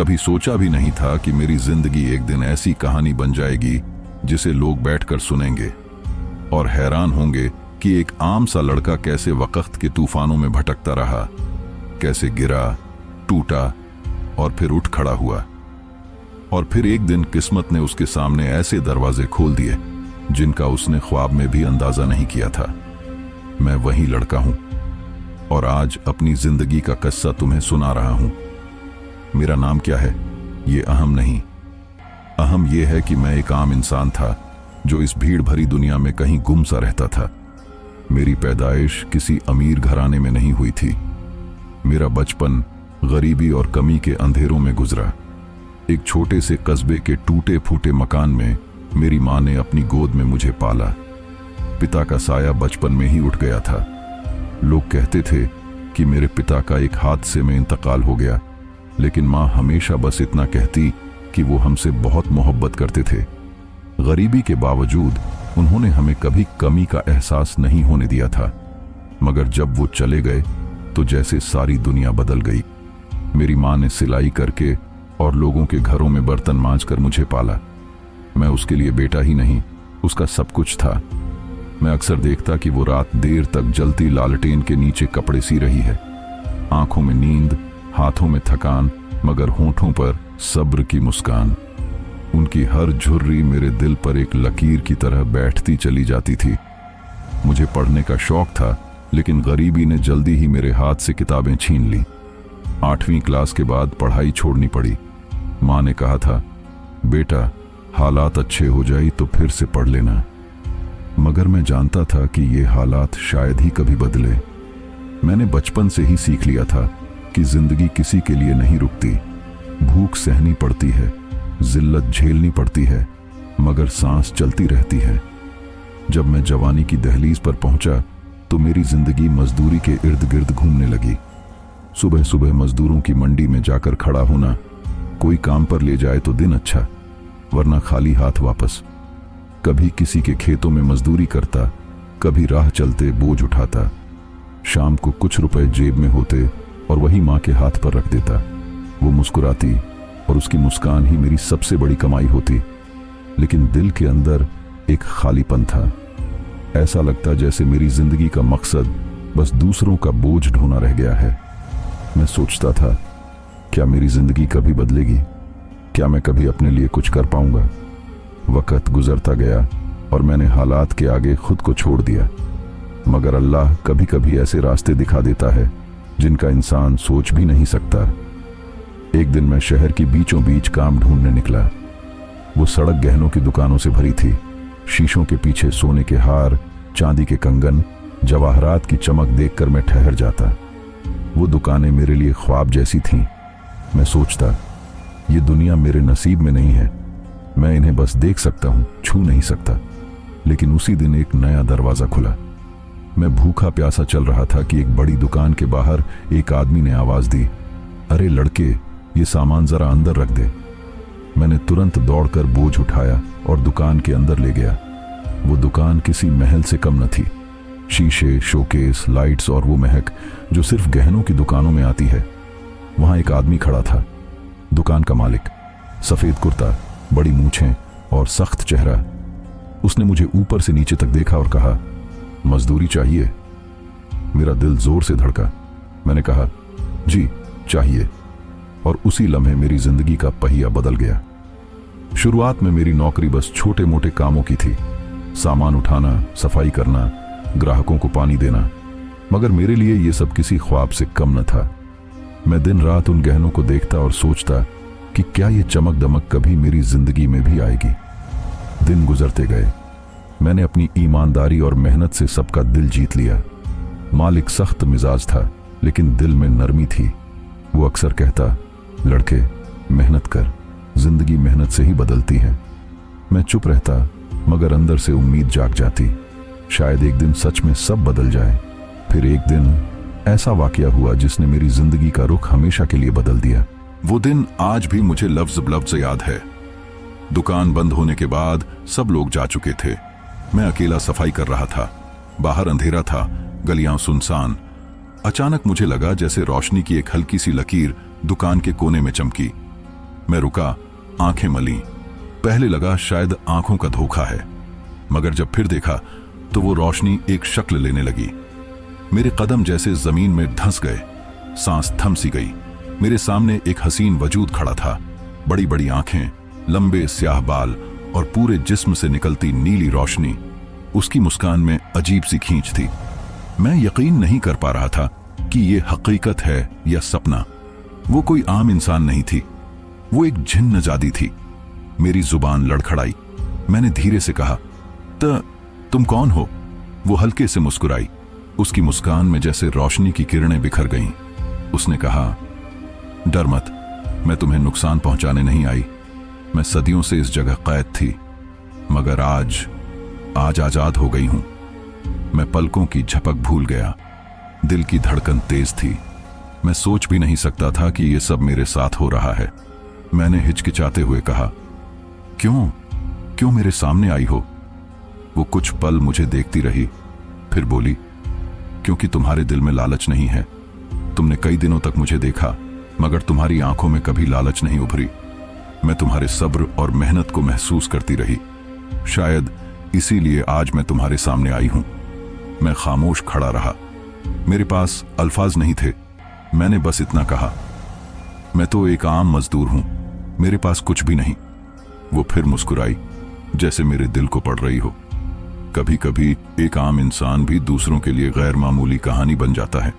कभी सोचा भी नहीं था कि मेरी जिंदगी एक दिन ऐसी कहानी बन जाएगी जिसे लोग बैठकर सुनेंगे और हैरान होंगे कि एक आम सा लड़का कैसे वक्त के तूफानों में भटकता रहा, कैसे गिरा, टूटा और फिर उठ खड़ा हुआ। और फिर एक दिन किस्मत ने उसके सामने ऐसे दरवाजे खोल दिए जिनका उसने ख्वाब में भी अंदाजा नहीं किया था। मैं वही लड़का हूं और आज अपनी जिंदगी का किस्सा तुम्हें सुना रहा हूं। मेरा नाम क्या है ये अहम नहीं, अहम यह है कि मैं एक आम इंसान था जो इस भीड़ भरी दुनिया में कहीं गुम सा रहता था। मेरी पैदाइश किसी अमीर घराने में नहीं हुई थी। मेरा बचपन गरीबी और कमी के अंधेरों में गुजरा। एक छोटे से कस्बे के टूटे फूटे मकान में मेरी मां ने अपनी गोद में मुझे पाला। पिता का साया बचपन में ही उठ गया था। लोग कहते थे कि मेरे पिता का एक हादसे में इंतकाल हो गया, लेकिन मां हमेशा बस इतना कहती कि वो हमसे बहुत मोहब्बत करते थे। गरीबी के बावजूद उन्होंने हमें कभी कमी का एहसास नहीं होने दिया था। मगर जब वो चले गए तो जैसे सारी दुनिया बदल गई। मेरी मां ने सिलाई करके और लोगों के घरों में बर्तन मांजकर मुझे पाला। मैं उसके लिए बेटा ही नहीं, उसका सब कुछ था। मैं अक्सर देखता कि वो रात देर तक जलती लालटेन के नीचे कपड़े सी रही है। आंखों में नींद, हाथों में थकान, मगर होठों पर सब्र की मुस्कान। उनकी हर झुर्री मेरे दिल पर एक लकीर की तरह बैठती चली जाती थी। मुझे पढ़ने का शौक था, लेकिन गरीबी ने जल्दी ही मेरे हाथ से किताबें छीन ली। 8वीं क्लास के बाद पढ़ाई छोड़नी पड़ी। मां ने कहा था, बेटा हालात अच्छे हो जाए तो फिर से पढ़ लेना। मगर मैं जानता था कि ये हालात शायद ही कभी बदले। मैंने बचपन से ही सीख लिया था कि जिंदगी किसी के लिए नहीं रुकती। भूख सहनी पड़ती है, जिल्लत झेलनी पड़ती है, मगर सांस चलती रहती है। जब मैं जवानी की दहलीज पर पहुंचा तो मेरी जिंदगी मजदूरी के इर्द गिर्द घूमने लगी। सुबह सुबह मजदूरों की मंडी में जाकर खड़ा होना। कोई काम पर ले जाए तो दिन अच्छा, वरना खाली हाथ वापस। कभी किसी के खेतों में मजदूरी करता, कभी राह चलते बोझ उठाता। शाम को कुछ रुपए जेब में होते और वही मां के हाथ पर रख देता। वो मुस्कुराती और उसकी मुस्कान ही मेरी सबसे बड़ी कमाई होती। लेकिन दिल के अंदर एक खालीपन था। ऐसा लगता जैसे मेरी जिंदगी का मकसद बस दूसरों का बोझ ढोना रह गया है। मैं सोचता था, क्या मेरी जिंदगी कभी बदलेगी? क्या मैं कभी अपने लिए कुछ कर पाऊंगा? वक्त गुजरता गया और मैंने हालात के आगे खुद को छोड़ दिया। मगर अल्लाह कभी कभी ऐसे रास्ते दिखा देता है जिनका इंसान सोच भी नहीं सकता। एक दिन मैं शहर की बीचों बीच काम ढूंढने निकला। वो सड़क गहनों की दुकानों से भरी थी। शीशों के पीछे सोने के हार, चांदी के कंगन, जवाहरात की चमक देखकर मैं ठहर जाता। वो दुकानें मेरे लिए ख्वाब जैसी थीं। मैं सोचता, ये दुनिया मेरे नसीब में नहीं है। मैं इन्हें बस देख सकता हूं, छू नहीं सकता। लेकिन उसी दिन एक नया दरवाजा खुला। मैं भूखा प्यासा चल रहा था कि एक बड़ी दुकान के बाहर एक आदमी ने आवाज दी, अरे लड़के, ये सामान जरा अंदर रख दे। मैंने तुरंत दौड़कर बोझ उठाया और दुकान के अंदर ले गया। वो दुकान किसी महल से कम न थी। शीशे, शोकेस, लाइट्स और वो महक जो सिर्फ गहनों की दुकानों में आती है। वहां एक आदमी खड़ा था, दुकान का मालिक। सफेद कुर्ता, बड़ी मूछें और सख्त चेहरा। उसने मुझे ऊपर से नीचे तक देखा और कहा, मजदूरी चाहिए? मेरा दिल जोर से धड़का। मैंने कहा, जी चाहिए। और उसी लम्हे मेरी जिंदगी का पहिया बदल गया। शुरुआत में मेरी नौकरी बस छोटे मोटे कामों की थी, सामान उठाना, सफाई करना, ग्राहकों को पानी देना। मगर मेरे लिए यह सब किसी ख्वाब से कम न था। मैं दिन रात उन गहनों को देखता और सोचता कि क्या ये चमक दमक कभी मेरी जिंदगी में भी आएगी। दिन गुजरते गए। मैंने अपनी ईमानदारी और मेहनत से सबका दिल जीत लिया। मालिक सख्त मिजाज था, लेकिन दिल में नरमी थी। वो अक्सर कहता, लड़के मेहनत कर, जिंदगी मेहनत से ही बदलती है। मैं चुप रहता, मगर अंदर से उम्मीद जाग जाती, शायद एक दिन सच में सब बदल जाए। फिर एक दिन ऐसा वाकया हुआ जिसने मेरी जिंदगी का रुख हमेशा के लिए बदल दिया। वो दिन आज भी मुझे लफ्ज लफ्ज याद है। दुकान बंद होने के बाद सब लोग जा चुके थे। मैं अकेला सफाई कर रहा था। बाहर अंधेरा था, गलियां सुनसान। अचानक मुझे लगा जैसे रोशनी की एक हल्की सी लकीर दुकान के कोने में चमकी। मैं रुका, आंखें मली। पहले लगा शायद आंखों का धोखा है, मगर जब फिर देखा तो वो रोशनी एक शक्ल लेने लगी। मेरे कदम जैसे जमीन में धंस गए, सांस थम सी गई। मेरे सामने एक हसीन वजूद खड़ा था, बड़ी बड़ी आंखें, लंबे स्याह बाल और पूरे जिस्म से निकलती नीली रोशनी। उसकी मुस्कान में अजीब सी खींच थी। मैं यकीन नहीं कर पा रहा था कि ये हकीकत है या सपना। वो कोई आम इंसान नहीं थी, वो एक जिन्न-जादी थी। मेरी जुबान लड़खड़ाई। मैंने धीरे से कहा, तुम कौन हो? वो हल्के से मुस्कुराई। उसकी मुस्कान में जैसे रोशनी की किरणें बिखर गईं। उसने कहा, डर मत, मैं तुम्हें नुकसान पहुंचाने नहीं आई। मैं सदियों से इस जगह कैद थी, मगर आज आजाद हो गई हूं। मैं पलकों की झपक भूल गया। दिल की धड़कन तेज थी। मैं सोच भी नहीं सकता था कि यह सब मेरे साथ हो रहा है। मैंने हिचकिचाते हुए कहा, क्यों मेरे सामने आई हो? वो कुछ पल मुझे देखती रही, फिर बोली, क्योंकि तुम्हारे दिल में लालच नहीं है। तुमने कई दिनों तक मुझे देखा, मगर तुम्हारी आंखों में कभी लालच नहीं उभरी। मैं तुम्हारे सब्र और मेहनत को महसूस करती रही। शायद इसीलिए आज मैं तुम्हारे सामने आई हूं। मैं खामोश खड़ा रहा। मेरे पास अल्फाज नहीं थे। मैंने बस इतना कहा, मैं तो एक आम मजदूर हूं, मेरे पास कुछ भी नहीं। वो फिर मुस्कुराई, जैसे मेरे दिल को पढ़ रही हो। कभी कभी एक आम इंसान भी दूसरों के लिए गैर मामूली कहानी बन जाता है।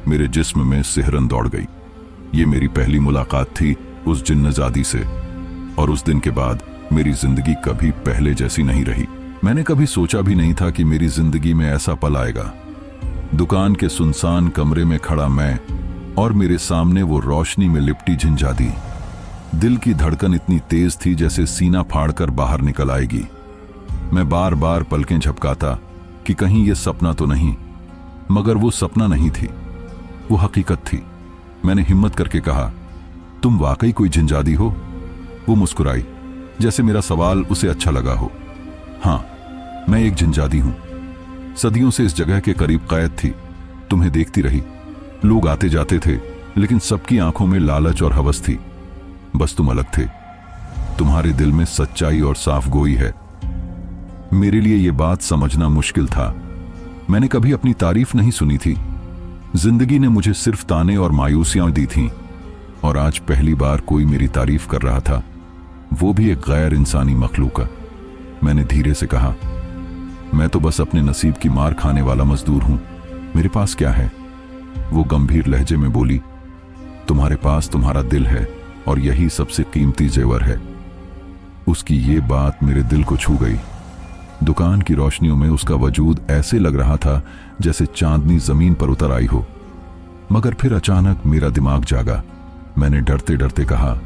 मेरे जिस्म में सिहरन दौड़ गई। ये मेरी पहली मुलाकात थी उस जिन्नजादी से, और उस दिन के बाद मेरी जिंदगी कभी पहले जैसी नहीं रही। मैंने कभी सोचा भी नहीं था कि मेरी जिंदगी में ऐसा पल आएगा। दुकान के सुनसान कमरे में खड़ा मैं, और मेरे सामने वो रोशनी में लिपटी जिन्नजादी। दिल की धड़कन इतनी तेज थी जैसे सीना फाड़कर बाहर निकल आएगी। मैं बार बार पलकें झपकाता कि कहीं ये सपना तो नहीं, मगर वो सपना नहीं थी, वो हकीकत थी। मैंने हिम्मत करके कहा, तुम वाकई कोई जिन्नजादी हो? वो मुस्कुराई, जैसे मेरा सवाल उसे अच्छा लगा हो। हाँ, मैं एक जिन्नजादी हूं। सदियों से इस जगह के करीब कैद थी। तुम्हें देखती रही। लोग आते जाते थे, लेकिन सबकी आंखों में लालच और हवस थी। बस तुम अलग थे। तुम्हारे दिल में सच्चाई और साफ गोई है। मेरे लिए यह बात समझना मुश्किल था। मैंने कभी अपनी तारीफ नहीं सुनी थी। जिंदगी ने मुझे सिर्फ ताने और मायूसियां दी थीं, और आज पहली बार कोई मेरी तारीफ कर रहा था, वो भी एक गैर इंसानी मखलूक। मैंने धीरे से कहा, मैं तो बस अपने नसीब की मार खाने वाला मजदूर हूं। मेरे पास क्या है? वो गंभीर लहजे में बोली, तुम्हारे पास तुम्हारा दिल है, और यही सबसे कीमती जेवर है। उसकी ये बात मेरे दिल को छू गई। दुकान की रोशनियों में उसका वजूद ऐसे लग रहा था जैसे चांदनी जमीन पर उतर आई हो। मगर फिर अचानक मेरा दिमाग जागा। मैंने डरते डरते कहा,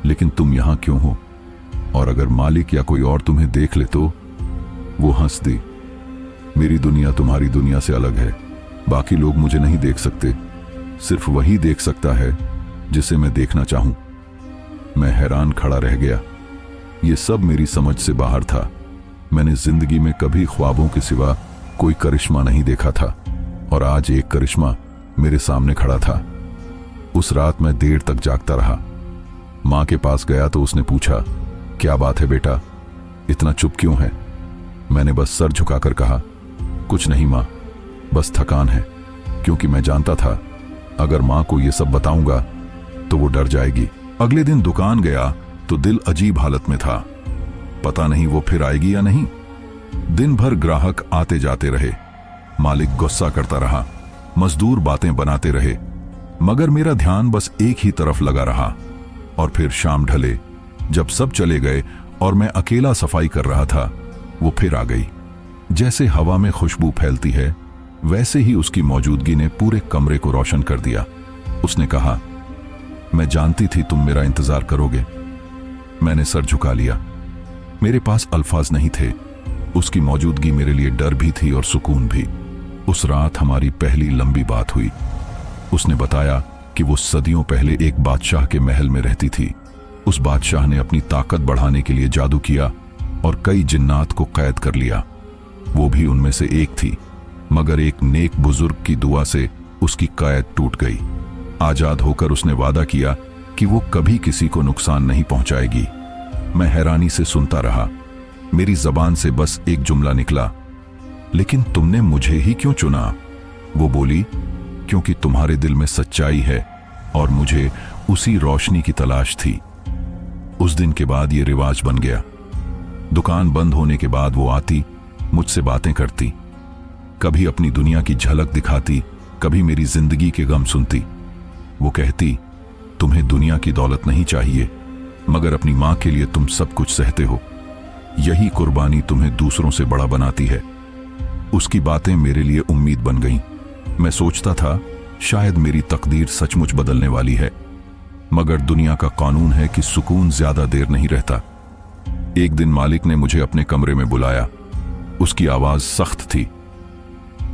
लेकिन तुम यहां क्यों हो? और अगर मालिक या कोई और तुम्हें देख ले तो? वो हंस दी। मेरी दुनिया तुम्हारी दुनिया से अलग है। बाकी लोग मुझे नहीं देख सकते, सिर्फ वही देख सकता है जिसे मैं देखना चाहूं। मैं हैरान खड़ा रह गया। ये सब मेरी समझ से बाहर था। मैंने जिंदगी में कभी ख्वाबों के सिवा कोई करिश्मा नहीं देखा था, और आज एक करिश्मा मेरे सामने खड़ा था। उस रात मैं देर तक जागता रहा। मां के पास गया तो उसने पूछा, क्या बात है बेटा, इतना चुप क्यों है? मैंने बस सर झुकाकर कहा, कुछ नहीं मां, बस थकान है। क्योंकि मैं जानता था अगर मां को यह सब बताऊंगा तो वो डर जाएगी। अगले दिन दुकान गया तो दिल अजीब हालत में था। पता नहीं वो फिर आएगी या नहीं। दिन भर ग्राहक आते जाते रहे। मालिक गुस्सा करता रहा, मजदूर बातें बनाते रहे, मगर मेरा ध्यान बस एक ही तरफ लगा रहा। और फिर शाम ढले, जब सब चले गए और मैं अकेला सफाई कर रहा था, वो फिर आ गई। जैसे हवा में खुशबू फैलती है, वैसे ही उसकी मौजूदगी ने पूरे कमरे को रोशन कर दिया। उसने कहा, मैं जानती थी तुम मेरा इंतजार करोगे। मैंने सर झुका लिया। मेरे पास अल्फाज नहीं थे। उसकी मौजूदगी मेरे लिए डर भी थी और सुकून भी। उस रात हमारी पहली लंबी बात हुई। उसने बताया कि वो सदियों पहले एक बादशाह के महल में रहती थी। उस बादशाह ने अपनी ताकत बढ़ाने के लिए जादू किया और कई जिन्नात को कैद कर लिया। वो भी उनमें से एक थी, मगर एक नेक बुजुर्ग की दुआ से उसकी कैद टूट गई। आजाद होकर उसने वादा किया कि वो कभी किसी को नुकसान नहीं पहुंचाएगी। मैं हैरानी से सुनता रहा। मेरी जबान से बस एक जुमला निकला, लेकिन तुमने मुझे ही क्यों चुना? वो बोली, क्योंकि तुम्हारे दिल में सच्चाई है और मुझे उसी रोशनी की तलाश थी। उस दिन के बाद ये रिवाज बन गया। दुकान बंद होने के बाद वो आती, मुझसे बातें करती, कभी अपनी दुनिया की झलक दिखाती, कभी मेरी जिंदगी के गम सुनती। वो कहती, तुम्हें दुनिया की दौलत नहीं चाहिए, मगर अपनी मां के लिए तुम सब कुछ सहते हो। यही कुर्बानी तुम्हें दूसरों से बड़ा बनाती है। उसकी बातें मेरे लिए उम्मीद बन गईं। मैं सोचता था शायद मेरी तकदीर सचमुच बदलने वाली है, मगर दुनिया का कानून है कि सुकून ज्यादा देर नहीं रहता। एक दिन मालिक ने मुझे अपने कमरे में बुलाया। उसकी आवाज सख्त थी।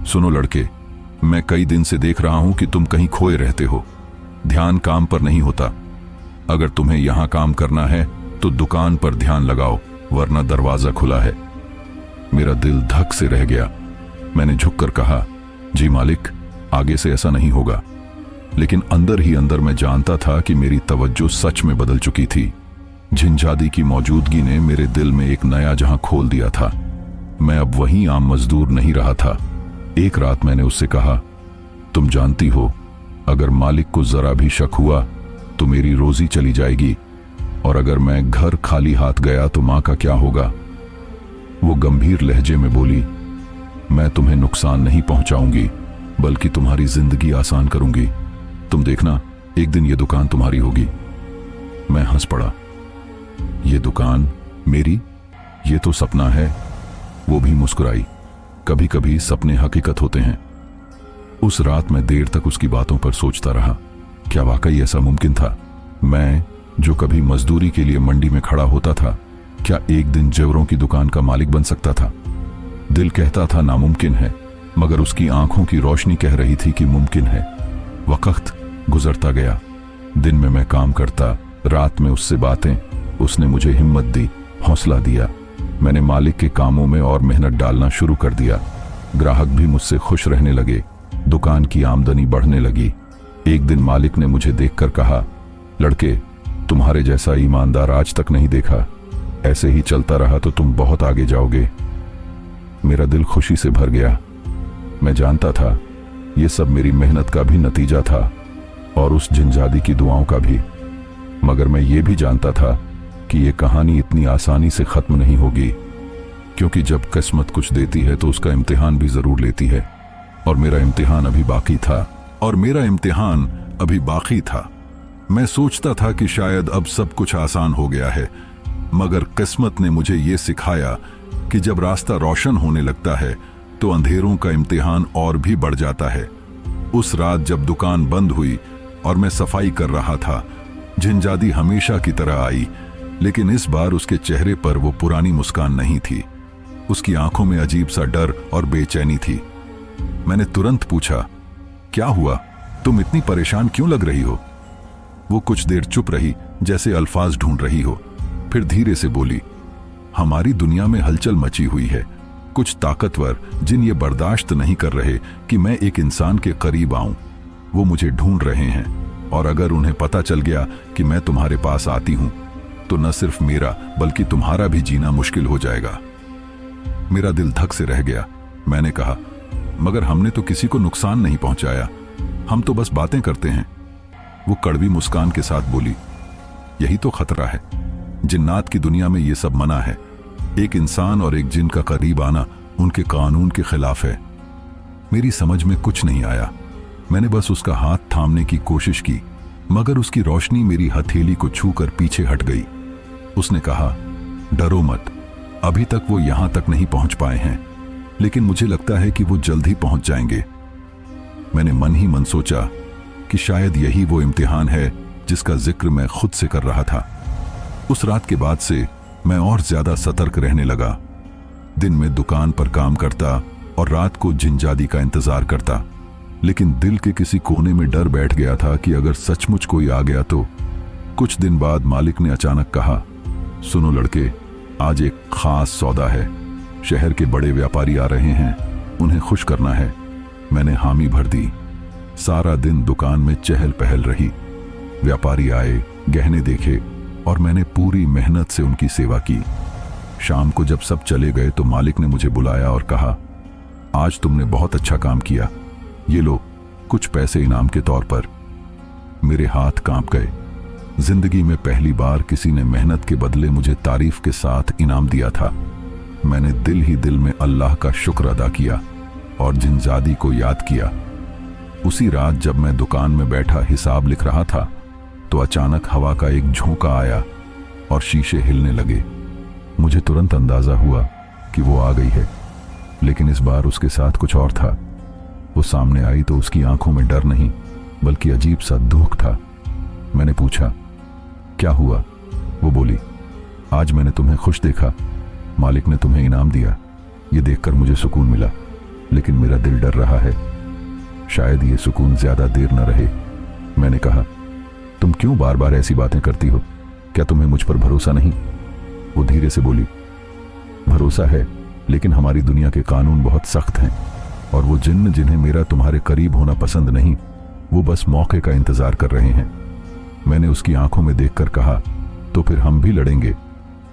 सुनो लड़के, मैं कई दिन से देख रहा हूं कि तुम कहीं खोए रहते हो। ध्यान काम पर नहीं होता। अगर तुम्हें यहां काम करना है तो दुकान पर ध्यान लगाओ, वरना दरवाजा खुला है। मेरा दिल धक से रह गया। मैंने झुककर कहा, जी मालिक, आगे से ऐसा नहीं होगा। लेकिन अंदर ही अंदर मैं जानता था कि मेरी तवज्जो सच में बदल चुकी थी। झिंझादी की मौजूदगी ने मेरे दिल में एक नया जहां खोल दिया था। मैं अब वही आम मजदूर नहीं रहा था। एक रात मैंने उससे कहा, तुम जानती हो, अगर मालिक को जरा भी शक हुआ तो मेरी रोजी चली जाएगी, और अगर मैं घर खाली हाथ गया तो मां का क्या होगा? वो गंभीर लहजे में बोली, मैं तुम्हें नुकसान नहीं पहुंचाऊंगी, बल्कि तुम्हारी जिंदगी आसान करूंगी। तुम देखना, एक दिन ये दुकान तुम्हारी होगी। मैं हंस पड़ा। ये दुकान मेरी? ये तो सपना है। वो भी मुस्कुराई। कभी कभी सपने हकीकत होते हैं। उस रात मैं देर तक उसकी बातों पर सोचता रहा। क्या वाकई ऐसा मुमकिन था? मैं, जो कभी मजदूरी के लिए मंडी में खड़ा होता था, क्या एक दिन जेवरों की दुकान का मालिक बन सकता था? दिल कहता था नामुमकिन है, मगर उसकी आंखों की रोशनी कह रही थी कि मुमकिन है। वक्त गुजरता गया। दिन में मैं काम करता, रात में उससे बातें। उसने मुझे हिम्मत दी, हौसला दिया। मैंने मालिक के कामों में और मेहनत डालना शुरू कर दिया। ग्राहक भी मुझसे खुश रहने लगे। दुकान की आमदनी बढ़ने लगी। एक दिन मालिक ने मुझे देखकर कहा, लड़के, तुम्हारे जैसा ईमानदार आज तक नहीं देखा। ऐसे ही चलता रहा तो तुम बहुत आगे जाओगे। मेरा दिल खुशी से भर गया। मैं जानता था यह सब मेरी मेहनत का भी नतीजा था और उस झिंझादी की दुआओं का भी। मगर मैं ये भी जानता था कि यह कहानी इतनी आसानी से खत्म नहीं होगी, क्योंकि जब किस्मत कुछ देती है तो उसका इम्तिहान भी जरूर लेती है। और मेरा इम्तिहान अभी बाकी था। मैं सोचता था कि शायद अब सब कुछ आसान हो गया है, मगर किस्मत ने मुझे ये सिखाया कि जब रास्ता रोशन होने लगता है तो अंधेरों का इम्तिहान और भी बढ़ जाता है। उस रात जब दुकान बंद हुई और मैं सफाई कर रहा था, झिंझादी हमेशा की तरह आई, लेकिन इस बार उसके चेहरे पर वो पुरानी मुस्कान नहीं थी। उसकी आंखों में अजीब सा डर और बेचैनी थी। मैंने तुरंत पूछा, क्या हुआ? तुम इतनी परेशान क्यों लग रही हो? वो कुछ देर चुप रही, जैसे अल्फाज ढूंढ रही हो। फिर धीरे से बोली, हमारी दुनिया में हलचल मची हुई है। कुछ ताकतवर जिन ये बर्दाश्त नहीं कर रहे कि मैं एक इंसान के करीब आऊं। वो मुझे ढूंढ रहे हैं, और अगर उन्हें पता चल गया कि मैं तुम्हारे पास आती हूं तो न सिर्फ मेरा बल्कि तुम्हारा भी जीना मुश्किल हो जाएगा। मेरा दिल धक से रह गया। मैंने कहा, मगर हमने तो किसी को नुकसान नहीं पहुंचाया, हम तो बस बातें करते हैं। वो कड़वी मुस्कान के साथ बोली, यही तो खतरा है। जिन्नात की दुनिया में ये सब मना है। एक इंसान और एक जिन का करीब आना उनके कानून के खिलाफ है। मेरी समझ में कुछ नहीं आया। मैंने बस उसका हाथ थामने की कोशिश की, मगर उसकी रोशनी मेरी हथेली को छूकर पीछे हट गई। उसने कहा, डरो मत, अभी तक वो यहां तक नहीं पहुंच पाए हैं, लेकिन मुझे लगता है कि वो जल्द ही पहुंच जाएंगे। मैंने मन ही मन सोचा कि शायद यही वो इम्तिहान है जिसका जिक्र मैं खुद से कर रहा था। उस रात के बाद से मैं और ज्यादा सतर्क रहने लगा। दिन में दुकान पर काम करता और रात को झिंझादी का इंतजार करता, लेकिन दिल के किसी कोने में डर बैठ गया था कि अगर सचमुच कोई आ गया तो। कुछ दिन बाद मालिक ने अचानक कहा, सुनो लड़के, आज एक खास सौदा है। शहर के बड़े व्यापारी आ रहे हैं, उन्हें खुश करना है। मैंने हामी भर दी। सारा दिन दुकान में चहल पहल रही। व्यापारी आए, गहने देखे और मैंने पूरी मेहनत से उनकी सेवा की। शाम को जब सब चले गए तो मालिक ने मुझे बुलाया और कहा, आज तुमने बहुत अच्छा काम किया, ये लो कुछ पैसे इनाम के तौर पर। मेरे हाथ कांप गए। जिंदगी में पहली बार किसी ने मेहनत के बदले मुझे तारीफ के साथ इनाम दिया था। मैंने दिल ही दिल में अल्लाह का शुक्र अदा किया और जिनजादी को याद किया। उसी रात जब मैं दुकान में बैठा हिसाब लिख रहा था तो अचानक हवा का एक झोंका आया और शीशे हिलने लगे। मुझे तुरंत अंदाजा हुआ कि वो आ गई है, लेकिन इस बार उसके साथ कुछ और था। वो सामने आई तो उसकी आंखों में डर नहीं बल्कि अजीब सा दुख था। मैंने पूछा, क्या हुआ? वो बोली, आज मैंने तुम्हें खुश देखा, मालिक ने तुम्हें इनाम दिया। ये देखकर मुझे सुकून मिला, लेकिन मेरा दिल डर रहा है, शायद ये सुकून ज्यादा देर न रहे। मैंने कहा, तुम क्यों बार बार ऐसी बातें करती हो? क्या तुम्हें मुझ पर भरोसा नहीं? वो धीरे से बोली, भरोसा है, लेकिन हमारी दुनिया के कानून बहुत सख्त हैं और वो जिन्न जिन्हें मेरा तुम्हारे करीब होना पसंद नहीं, वो बस मौके का इंतजार कर रहे हैं। मैंने उसकी आंखों में देखकर कहा, तो फिर हम भी लड़ेंगे,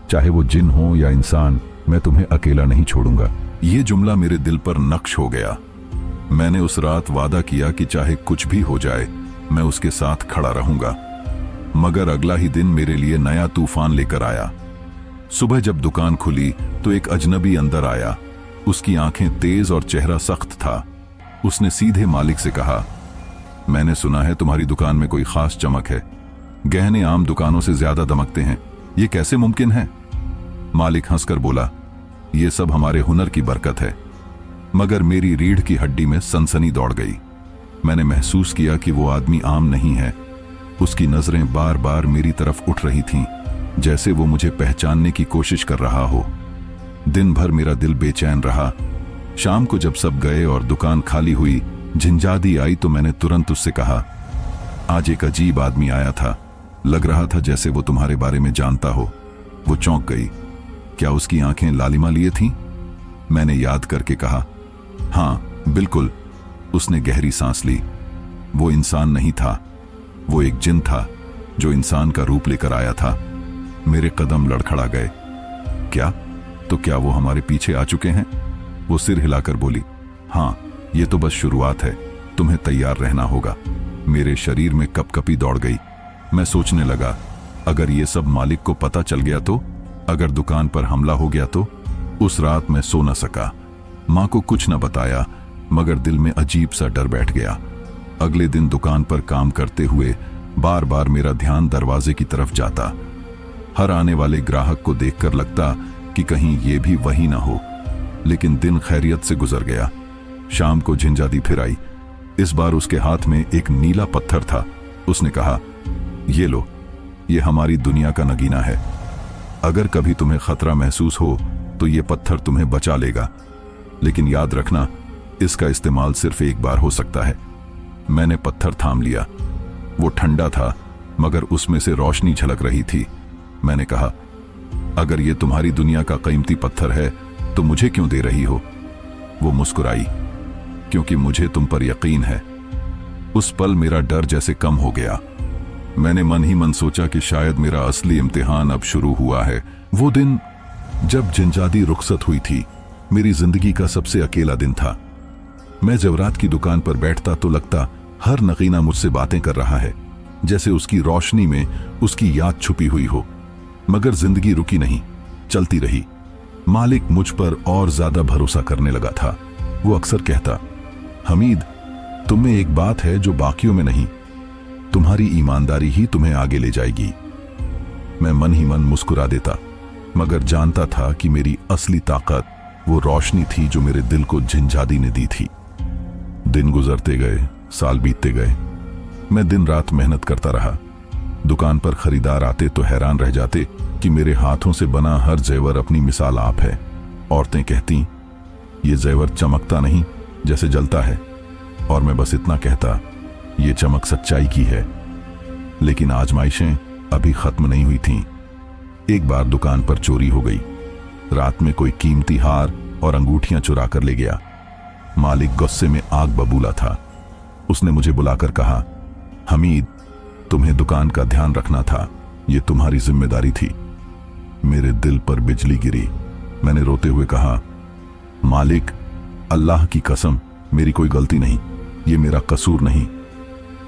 चाहे वो जिन हो या इंसान, मैं तुम्हें अकेला नहीं छोड़ूंगा। ये जुमला मेरे दिल पर नक्श हो गया। मैंने उस रात वादा किया कि चाहे कुछ भी हो जाए मैं उसके साथ खड़ा रहूंगा। मगर अगला ही दिन मेरे लिए नया तूफान लेकर आया। सुबह जब दुकान खुली तो एक अजनबी अंदर आया। उसकी आंखें तेज और चेहरा सख्त था। उसने सीधे मालिक से कहा, मैंने सुना है तुम्हारी दुकान में कोई खास चमक है, गहने आम दुकानों से ज्यादा दमकते हैं, ये कैसे मुमकिन है? मालिक हंसकर बोला, ये सब हमारे हुनर की बरकत है। मगर मेरी रीढ़ की हड्डी में सनसनी दौड़ गई। मैंने महसूस किया कि वो आदमी आम नहीं है। उसकी नजरें बार बार मेरी तरफ उठ रही थीं, जैसे वो मुझे पहचानने की कोशिश कर रहा हो। दिन भर मेरा दिल बेचैन रहा। शाम को जब सब गए और दुकान खाली हुई, झिंझादी आई तो मैंने तुरंत उससे कहा, आज एक अजीब आदमी आया था, लग रहा था जैसे वो तुम्हारे बारे में जानता हो। वो चौंक गई। क्या उसकी आंखें लालिमा लिए थीं? मैंने याद करके कहा, हाँ बिल्कुल। उसने गहरी सांस ली। वो इंसान नहीं था, वो एक जिन था जो इंसान का रूप लेकर आया था। मेरे कदम लड़खड़ा गए। क्या? तो क्या वो हमारे पीछे आ चुके हैं? वो सिर हिलाकर बोली, हाँ ये तो बस शुरुआत है, तुम्हें तैयार रहना होगा। मेरे शरीर में कपकपी दौड़ गई। मैं सोचने लगा, अगर ये सब मालिक को पता चल गया तो, अगर दुकान पर हमला हो गया तो? उस रात मैं सो न सका। मां को कुछ न बताया, मगर दिल में अजीब सा डर बैठ गया। अगले दिन दुकान पर काम करते हुए बार बार मेरा ध्यान दरवाजे की तरफ जाता। हर आने वाले ग्राहक को देखकर लगता कि कहीं ये भी वही ना हो। लेकिन दिन खैरियत से गुजर गया। शाम को झिंझादी फिर आई। इस बार उसके हाथ में एक नीला पत्थर था। उसने कहा, ये लो, ये हमारी दुनिया का नगीना है। अगर कभी तुम्हें खतरा महसूस हो तो ये पत्थर तुम्हें बचा लेगा, लेकिन याद रखना, इसका इस्तेमाल सिर्फ एक बार हो सकता है। मैंने पत्थर थाम लिया। वो ठंडा था, मगर उसमें से रोशनी झलक रही थी। मैंने कहा, अगर ये तुम्हारी दुनिया का कीमती पत्थर है तो मुझे क्यों दे रही हो? वो मुस्कुराई, क्योंकि मुझे तुम पर यकीन है। उस पल मेरा डर जैसे कम हो गया। मैंने मन ही मन सोचा कि शायद मेरा असली इम्तिहान अब शुरू हुआ है। वो दिन जब झिंझादी रुखसत हुई थी, मेरी जिंदगी का सबसे अकेला दिन था। मैं जेवरात की दुकान पर बैठता तो लगता हर नगीना मुझसे बातें कर रहा है, जैसे उसकी रोशनी में उसकी याद छुपी हुई हो। मगर जिंदगी रुकी नहीं, चलती रही। मालिक मुझ पर और ज्यादा भरोसा करने लगा था। वो अक्सर कहता, हमीद, तुम में एक बात है जो बाकियों में नहीं, तुम्हारी ईमानदारी ही तुम्हें आगे ले जाएगी। मैं मन ही मन मुस्कुरा देता, मगर जानता था कि मेरी असली ताकत वो रोशनी थी जो मेरे दिल को झिंझादी ने दी थी। दिन गुजरते गए, साल बीतते गए। मैं दिन रात मेहनत करता रहा। दुकान पर खरीदार आते तो हैरान रह जाते कि मेरे हाथों से बना हर जेवर अपनी मिसाल आप है। औरतें कहती, ये जेवर चमकता नहीं, जैसे जलता है। और मैं बस इतना कहता, ये चमक सच्चाई की है। लेकिन आजमाइशें अभी खत्म नहीं हुई थीं। एक बार दुकान पर चोरी हो गई। रात में कोई कीमती हार और अंगूठियां चुरा कर ले गया। मालिक गुस्से में आग बबूला था। उसने मुझे बुलाकर कहा, हमीद, तुम्हें दुकान का ध्यान रखना था, ये तुम्हारी जिम्मेदारी थी। मेरे दिल पर बिजली गिरी। मैंने रोते हुए कहा, मालिक, अल्लाह की कसम, मेरी कोई गलती नहीं, ये मेरा कसूर नहीं।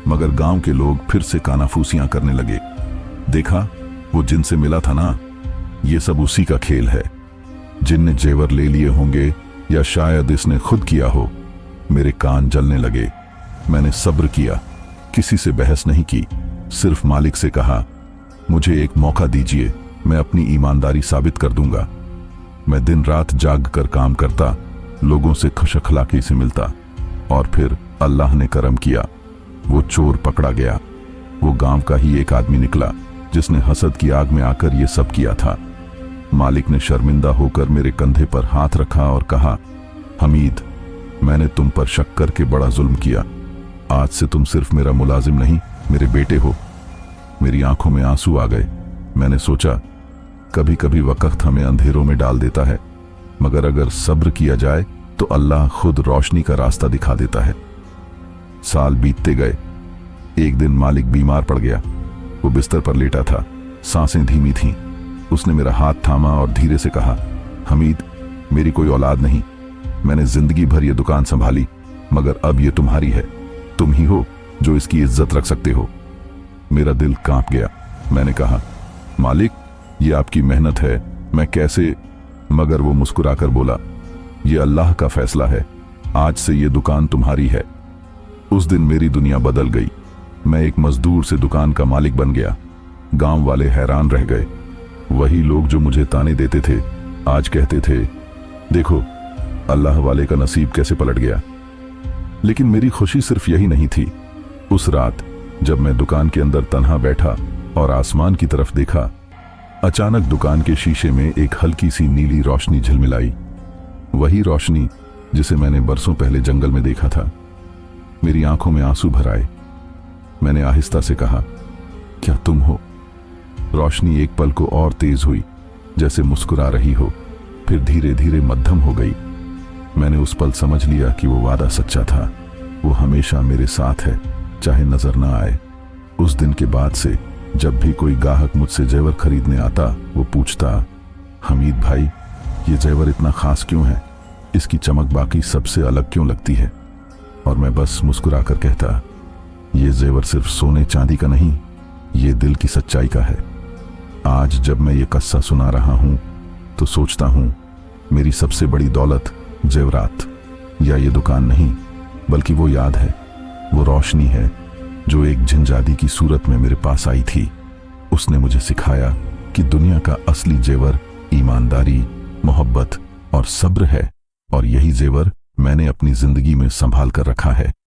मगर गांव के लोग फिर से कानाफूसियां करने लगे। देखा, वो जिनसे मिला था ना, ये सब उसी का खेल है। जिनने जेवर ले लिए होंगे या शायद इसने खुद किया हो। मेरे कान जलने लगे। मैंने सब्र किया, किसी से बहस नहीं की, सिर्फ मालिक से कहा, मुझे एक मौका दीजिए, मैं अपनी ईमानदारी साबित कर दूंगा। मैं दिन रात जाग कर काम करता, लोगों से खुश अखलाकी से मिलता, और फिर अल्लाह ने करम किया, वो चोर पकड़ा गया। वो गांव का ही एक आदमी निकला जिसने हसद की आग में आकर ये सब किया था। मालिक ने शर्मिंदा होकर मेरे कंधे पर हाथ रखा और कहा, हमीद, मैंने तुम पर शक करके बड़ा जुल्म किया। आज से तुम सिर्फ मेरा मुलाजिम नहीं, मेरे बेटे हो। मेरी आंखों में आंसू आ गए। मैंने सोचा, कभी कभी वक्त हमें अंधेरों में डाल देता है, मगर अगर सब्र किया जाए तो अल्लाह खुद रोशनी का रास्ता दिखा देता है। साल बीतते गए। एक दिन मालिक बीमार पड़ गया। वो बिस्तर पर लेटा था, सांसें धीमी थीं। उसने मेरा हाथ थामा और धीरे से कहा, हमीद, मेरी कोई औलाद नहीं, मैंने जिंदगी भर ये दुकान संभाली, मगर अब ये तुम्हारी है। तुम ही हो जो इसकी इज्जत रख सकते हो। मेरा दिल कांप गया। मैंने कहा, मालिक, ये आपकी मेहनत है, मैं कैसे। मगर वो मुस्कुराकर बोला, ये अल्लाह का फैसला है, आज से ये दुकान तुम्हारी है। उस दिन मेरी दुनिया बदल गई। मैं एक मजदूर से दुकान का मालिक बन गया। गांव वाले हैरान रह गए। वही लोग जो मुझे ताने देते थे आज कहते थे, देखो अल्लाह वाले का नसीब कैसे पलट गया। लेकिन मेरी खुशी सिर्फ यही नहीं थी। उस रात जब मैं दुकान के अंदर तन्हा बैठा और आसमान की तरफ देखा, अचानक दुकान के शीशे में एक हल्की सी नीली रोशनी झिलमिलाई। वही रोशनी जिसे मैंने बरसों पहले जंगल में देखा था। मेरी आंखों में आंसू भर आए। मैंने आहिस्ता से कहा, क्या तुम हो? रोशनी एक पल को और तेज हुई, जैसे मुस्कुरा रही हो, फिर धीरे धीरे मध्यम हो गई। मैंने उस पल समझ लिया कि वो वादा सच्चा था। वो हमेशा मेरे साथ है, चाहे नजर ना आए। उस दिन के बाद से जब भी कोई ग्राहक मुझसे जेवर खरीदने आता, वो पूछता, हमीद भाई, ये जेवर इतना खास क्यों है? इसकी चमक बाकी सबसे अलग क्यों लगती है? और मैं बस मुस्कुराकर कहता, ये जेवर सिर्फ सोने चांदी का नहीं, ये दिल की सच्चाई का है। आज जब मैं ये किस्सा सुना रहा हूं तो सोचता हूं, मेरी सबसे बड़ी दौलत जेवरात या ये दुकान नहीं, बल्कि वो याद है, वो रोशनी है जो एक जिनजादी की सूरत में मेरे पास आई थी। उसने मुझे सिखाया कि दुनिया का असली जेवर ईमानदारी, मोहब्बत और सब्र है, और यही जेवर मैंने अपनी जिंदगी में संभाल कर रखा है।